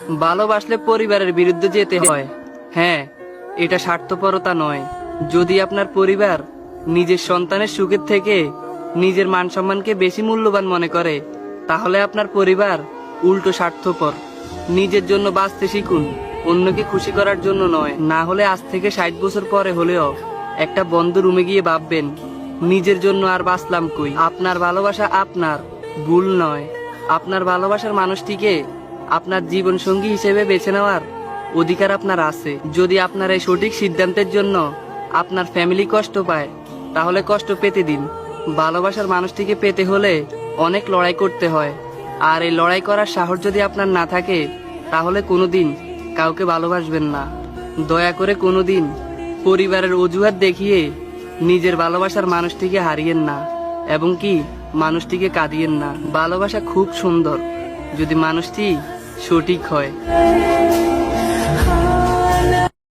ভালোবাসলে পরিবারের বিরুদ্ধে যেতে হয়। হ্যাঁ, এটা স্বার্থপরতা নয়। যদি আপনার পরিবার নিজের সন্তানের সুখের থেকে নিজের মান সম্মানকে বেশি মূল্যবান মনে করে, তাহলে আপনার পরিবার উল্টো স্বার্থপর। নিজের জন্য বাঁচতে শিখুন, অন্যকে খুশি করার জন্য নয়। না হলে আজ থেকে 60 বছর পরে হলেও একটা বন্ধ রুমে গিয়ে ভাববেন, নিজের জন্য আর বাঁচলাম কই। আপনার ভালোবাসা আপনার, ভুল নয়। আপনার ভালোবাসার মানুষটিকে আপনার জীবন সঙ্গী হিসেবে বেছে নেওয়ার অধিকার আপনার আছে। যদি আপনার এই সঠিক সিদ্ধান্তের জন্য আপনার ফ্যামিলি কষ্ট পায়, তাহলে কষ্ট পেতে দিন। ভালোবাসার মানুষটিকে পেতে হলে অনেক লড়াই করতে হয়, আর এই লড়াই করার সাহস যদি আপনার না থাকে, তাহলে কোনোদিন কাউকে ভালোবাসবেন না। দয়া করে কোনোদিন পরিবারের অজুহাত দেখিয়ে নিজের ভালোবাসার মানুষটিকে হারিয়েন না, এবং কি মানুষটিকে কাঁদিয়েন না। ভালোবাসা খুব সুন্দর যদি মানুষটি সঠিক হয়।